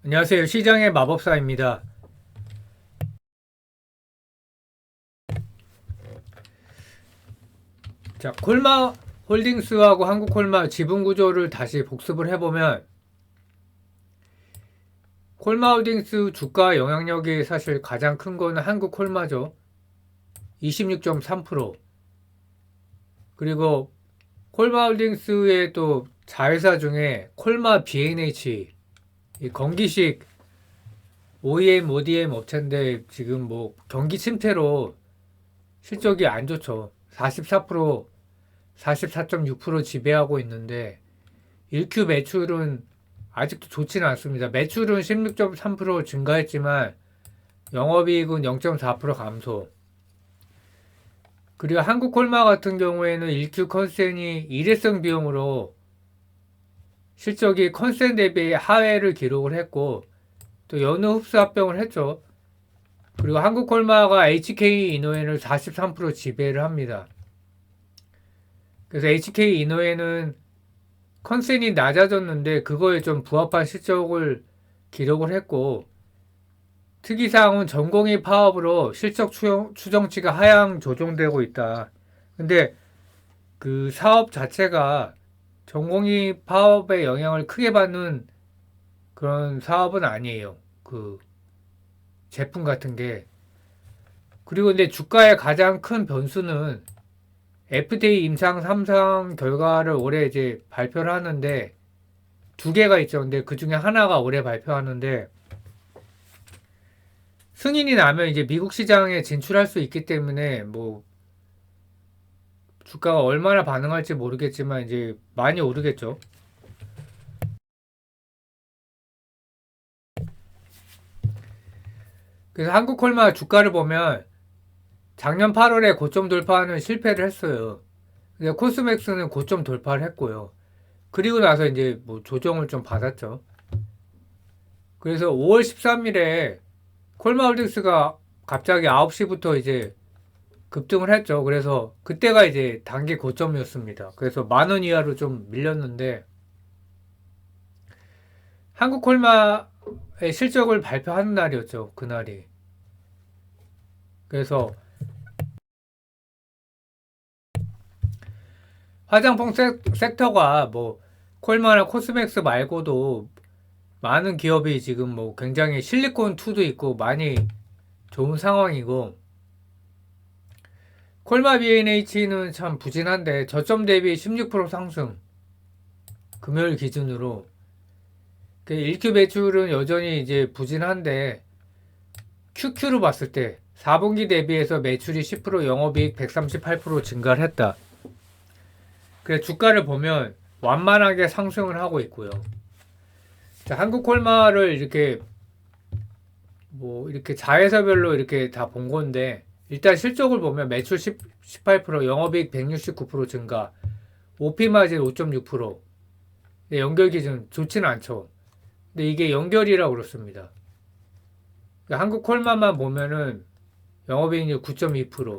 안녕하세요. 시장의 마법사입니다. 자, 콜마 홀딩스하고 한국콜마 지분 구조를 다시 복습을 해보면 콜마 홀딩스 주가 영향력이 사실 가장 큰 거는 한국콜마죠. 26.3%. 그리고 콜마 홀딩스의 또 자회사 중에 콜마 B&H 이 건기식 OEM, ODM 업체인데 지금 뭐 경기 침체로 실적이 안 좋죠. 44%, 44.6% 지배하고 있는데 1Q 매출은 아직도 좋지는 않습니다. 매출은 16.3% 증가했지만 영업이익은 0.4% 감소. 그리고 한국콜마 같은 경우에는 1Q 컨센이 일회성 비용으로 실적이 컨센 대비 하회를 기록을 했고 또 연후 흡수 합병을 했죠. 그리고 한국콜마가 HK 이노엔을 43% 지배를 합니다. 그래서 HK 이노엔은 컨센이 낮아졌는데 그거에 좀 부합한 실적을 기록을 했고 특이사항은 전공의 파업으로 실적 추정치가 하향 조정되고 있다. 근데 그 사업 자체가 전공의 파업의 영향을 크게 받는 그런 사업은 아니에요. 그 제품 같은 게. 그리고 근데 주가의 가장 큰 변수는 FDA 임상 3상 결과를 올해 이제 발표를 하는데 두 개가 있죠. 근데 그 중에 하나가 올해 발표하는데 승인이 나면 이제 미국 시장에 진출할 수 있기 때문에 뭐 주가가 얼마나 반응할지 모르겠지만 이제 많이 오르겠죠. 그래서 한국콜마 주가를 보면 작년 8월에 고점 돌파는 실패를 했어요. 근데 코스맥스는 고점 돌파를 했고요. 그리고 나서 이제 뭐 조정을 좀 받았죠. 그래서 5월 13일에 콜마홀딩스가 갑자기 9시부터 이제 급등을 했죠. 그래서 그때가 이제 단기 고점이었습니다. 그래서 10,000원 이하로 좀 밀렸는데 한국콜마의 실적을 발표하는 날이었죠. 그날이. 그래서 화장품 섹터가 뭐 콜마나 코스맥스 말고도 많은 기업이 지금 뭐 굉장히 실리콘2도 있고 많이 좋은 상황이고 콜마 B&H는 참 부진한데 저점 대비 16% 상승 금요일 기준으로 1Q 매출은 여전히 이제 부진한데 QQ로 봤을 때 4분기 대비해서 매출이 10% 영업이익 138% 증가를 했다. 그래 주가를 보면 완만하게 상승을 하고 있고요. 자, 한국 콜마를 이렇게 뭐 이렇게 자회사별로 이렇게 다 본 건데 일단 실적을 보면 매출 18%, 영업이익 169% 증가, OP 마진 5.6%. 연결 기준 좋지는 않죠. 근데 이게 연결이라고 그렇습니다. 한국 콜마만 보면은 영업이익률 9.2%.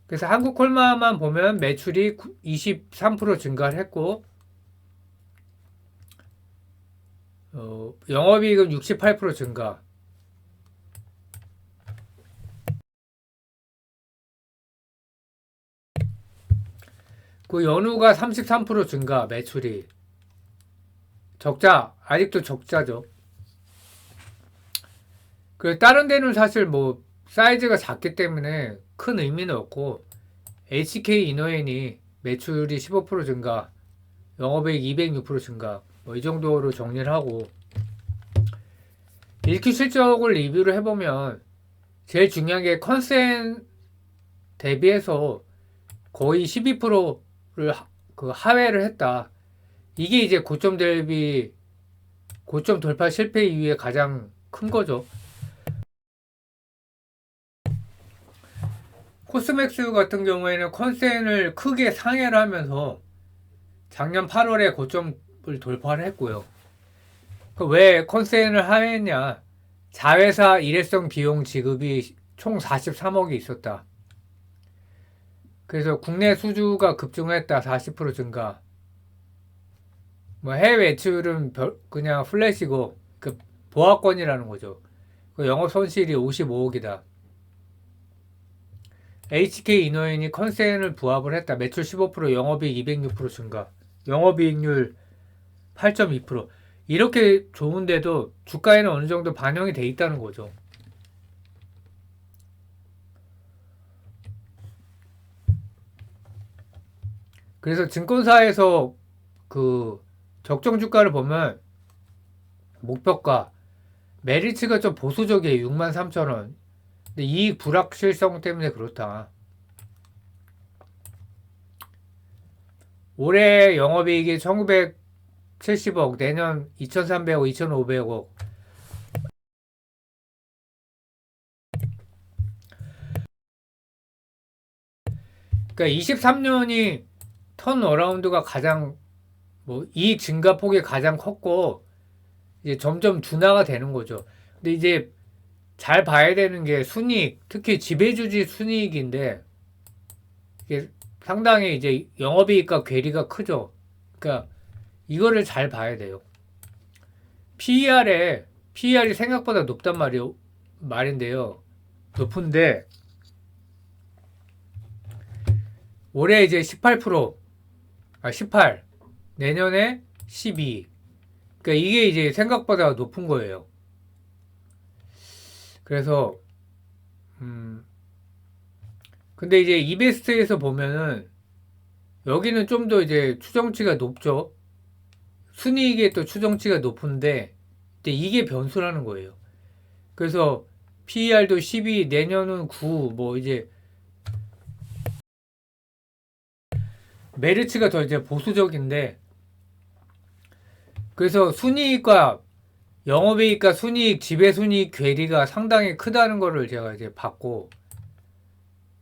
그래서 한국 콜마만 보면 매출이 23% 증가를 했고 영업이익은 68% 증가. 그 연후가 33% 증가 매출이 적자 아직도 적자죠. 그 다른 데는 사실 뭐 사이즈가 작기 때문에 큰 의미는 없고 HK 이노엔이 매출이 15% 증가, 영업이익 206% 증가 뭐 이 정도로 정리를 하고 1Q 실적을 리뷰를 해보면 제일 중요한 게 컨센 대비해서 거의 12%를 그 하회를 했다. 이게 이제 고점 대비 고점 돌파 실패 이후에 가장 큰 거죠. 코스맥스 같은 경우에는 컨센을 크게 상회를 하면서 작년 8월에 고점을 돌파를 했고요. 왜 컨센을 하회했냐? 자회사 일회성 비용 지급이 총 43억이 있었다. 그래서 국내 수주가 급증했다. 40% 증가. 뭐 해외 매출은 그냥 플랫이고 보합권이라는 거죠. 그 영업 손실이 55억이다. HK 이노엔이 컨센을 부합을 했다. 매출 15%, 영업이익 206% 증가. 영업이익률 8.2%. 이렇게 좋은데도 주가에는 어느 정도 반영이 돼 있다는 거죠. 그래서 증권사에서 그 적정 주가를 보면 목표가 메리츠가 좀 보수적이에요. 63,000원. 근데 이익 불확실성 때문에 그렇다. 올해 영업이익이 1970억, 내년 2300억, 2500억. 그러니까 23년이 턴어라운드가 가장 뭐 이익 증가 폭이 가장 컸고 이제 점점 둔화가 되는 거죠. 근데 이제 잘 봐야 되는 게 순이익, 특히 지배주지 순이익인데 이게 상당히 이제 영업이익과 괴리가 크죠. 그러니까 이거를 잘 봐야 돼요. PER이 생각보다 높단 말인데요. 높은데 올해 이제 18, 내년에 12. 그러니까 이게 이제 생각보다 높은 거예요. 그래서 근데 이제 이베스트에서 보면은 여기는 좀 더 이제 추정치가 높죠. 순이익의 또 추정치가 높은데 이게 변수라는 거예요. 그래서 PER도 12, 내년은 9, 뭐 이제 메리츠가 더 이제 보수적인데 그래서 순이익과 영업이익과 순이익, 지배순이익 괴리가 상당히 크다는 거를 제가 이제 봤고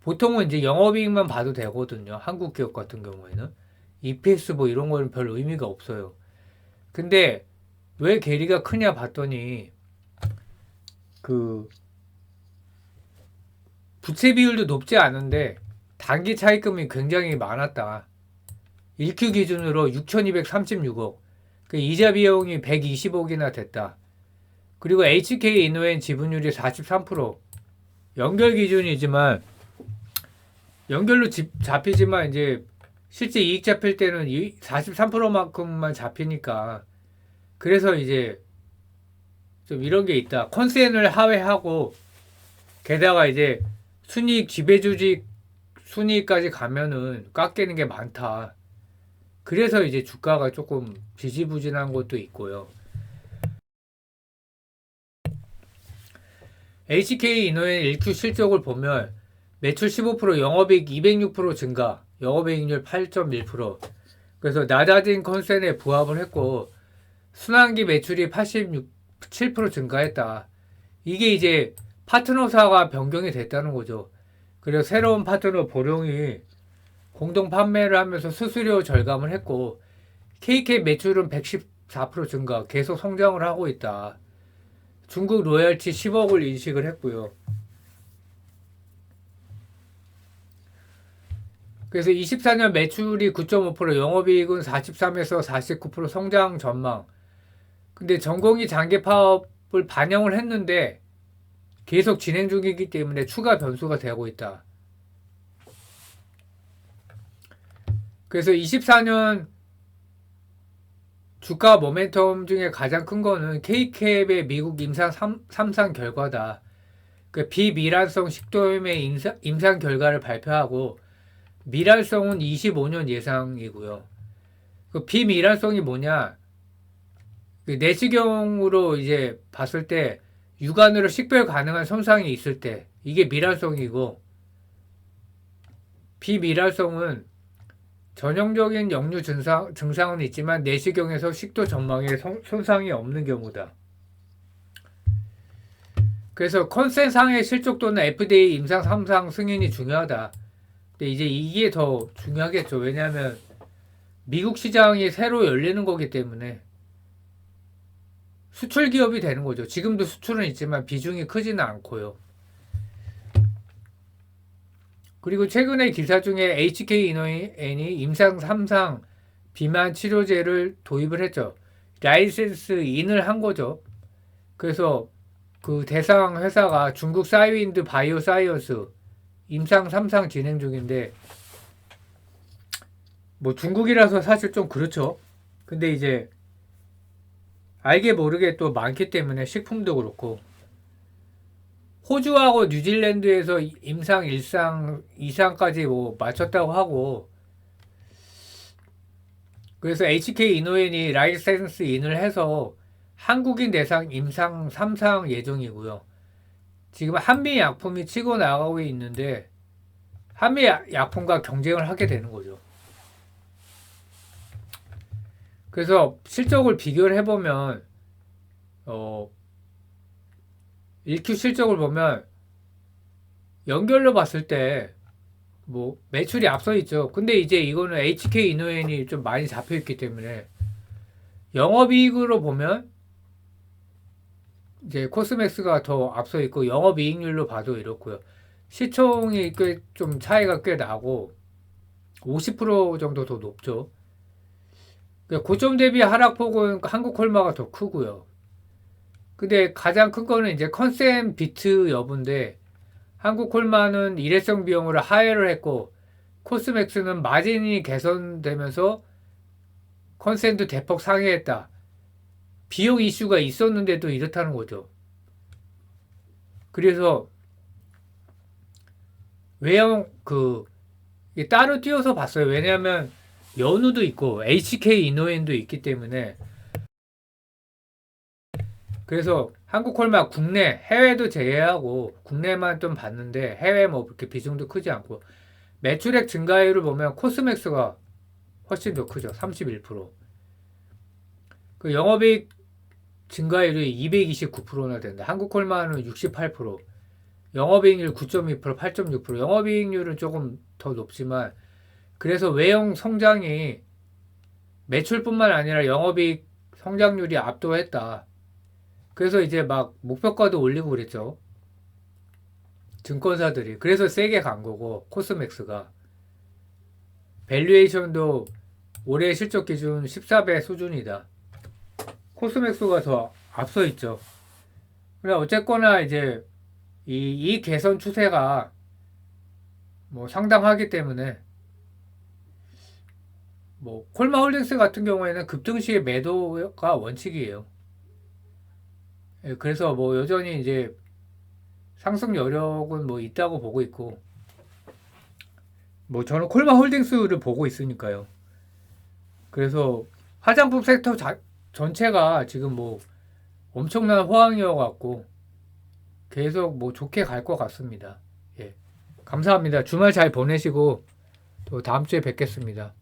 보통은 이제 영업이익만 봐도 되거든요. 한국 기업 같은 경우에는 EPS 뭐 이런 거는 별 의미가 없어요. 근데 왜 괴리가 크냐 봤더니 그 부채 비율도 높지 않은데 단기 차입금이 굉장히 많았다. 1Q 기준으로 6,236억. 그 이자 비용이 120억이나 됐다. 그리고 HK 이노엔 지분율이 43%. 연결 기준이지만 연결로 잡히지만 이제 실제 이익 잡힐 때는 43%만큼만 잡히니까 그래서 이제 좀 이런 게 있다. 컨센을 하회하고 게다가 이제 순이익 지배주식 순이익까지 가면은 깎이는 게 많다. 그래서 이제 주가가 조금 지지부진한 것도 있고요. HK 이노의 1Q 실적을 보면 매출 15%, 영업이익 206% 증가, 영업이익률 8.1%. 그래서 낮아진 컨센에 부합을 했고 순환기 매출이 87% 증가했다. 이게 이제 파트너사가 변경이 됐다는 거죠. 그리고 새로운 파트너 보령이 공동 판매를 하면서 수수료 절감을 했고 KK 매출은 114% 증가, 계속 성장을 하고 있다. 중국 로열티 10억을 인식을 했고요. 그래서 24년 매출이 9.5%, 영업이익은 43에서 49% 성장 전망. 근데 전공이 장기 파업을 반영을 했는데 계속 진행 중이기 때문에 추가 변수가 되고 있다. 그래서 24년 주가 모멘텀 중에 가장 큰 거는 K캡의 미국 임상 3상 결과다. 그 비미란성 식도염의 임상 결과를 발표하고 미란성은 25년 예상이고요. 그 비미란성이 뭐냐? 그 내시경으로 이제 봤을 때 육안으로 식별 가능한 손상이 있을 때 이게 미란성이고 비미란성은 전형적인 역류 증상은 있지만 내시경에서 식도 전망에 손상이 없는 경우다. 그래서 컨센상의 실적 또는 FDA 임상 3상 승인이 중요하다. 근데 이제 이게 더 중요하겠죠. 왜냐하면 미국 시장이 새로 열리는 거기 때문에 수출 기업이 되는 거죠. 지금도 수출은 있지만 비중이 크지는 않고요. 그리고 최근에 기사 중에 HK 이노엔이 임상 3상 비만 치료제를 도입을 했죠. 라이센스 인을 한 거죠. 그래서 그 대상 회사가 중국 사이윈드 바이오사이언스 임상 3상 진행 중인데 뭐 중국이라서 사실 좀 그렇죠. 근데 이제 알게 모르게 또 많기 때문에 식품도 그렇고 호주하고 뉴질랜드에서 임상 1상, 2상까지 뭐 맞췄다고 하고 그래서 HK 이노엔이 라이센스 인을 해서 한국인 대상 임상 3상 예정이고요. 지금 한미 약품이 치고 나가고 있는데 한미 약품과 경쟁을 하게 되는 거죠. 그래서 실적을 비교를 해보면 1Q 실적을 보면 연결로 봤을 때 뭐 매출이 앞서 있죠. 근데 이제 이거는 HK 이노엔이 좀 많이 잡혀 있기 때문에 영업이익으로 보면 이제 코스맥스가 더 앞서 있고 영업이익률로 봐도 이렇고요. 시총이 꽤 좀 차이가 꽤 나고 50% 정도 더 높죠. 고점 대비 하락폭은 한국콜마가 더 크고요. 근데 가장 큰 거는 이제 컨센 비트 여부인데 한국콜마는 일회성 비용으로 하회를 했고 코스맥스는 마진이 개선되면서 컨센도 대폭 상회했다. 비용 이슈가 있었는데도 이렇다는 거죠. 그래서 외형 따로 띄워서 봤어요. 왜냐하면 연우도 있고 HK 이노엔도 있기 때문에 그래서 한국콜마 국내 해외도 제외하고 국내만 좀 봤는데 해외 뭐 그렇게 비중도 크지 않고 매출액 증가율을 보면 코스맥스가 훨씬 더 크죠. 31%. 그 영업이익 증가율이 229%나 된다. 한국콜마는 68%. 영업이익률 9.2%, 8.6%. 영업이익률은 조금 더 높지만 그래서 외형 성장이 매출뿐만 아니라 영업이익 성장률이 압도했다. 그래서 이제 막 목표가도 올리고 그랬죠. 증권사들이. 그래서 세게 간 거고 코스맥스가. 밸류에이션도 올해 실적 기준 14배 수준이다. 코스맥스가 더 앞서 있죠. 그래 어쨌거나 이제 이 개선 추세가 뭐 상당하기 때문에 뭐 콜마홀딩스 같은 경우에는 급등시에 매도가 원칙이에요. 예, 그래서 뭐 여전히 이제 상승 여력은 뭐 있다고 보고 있고 뭐 저는 콜마홀딩스를 보고 있으니까요. 그래서 화장품 섹터 전체가 지금 뭐 엄청난 호황이어 갖고 계속 뭐 좋게 갈 것 같습니다. 예. 감사합니다. 주말 잘 보내시고 또 다음 주에 뵙겠습니다.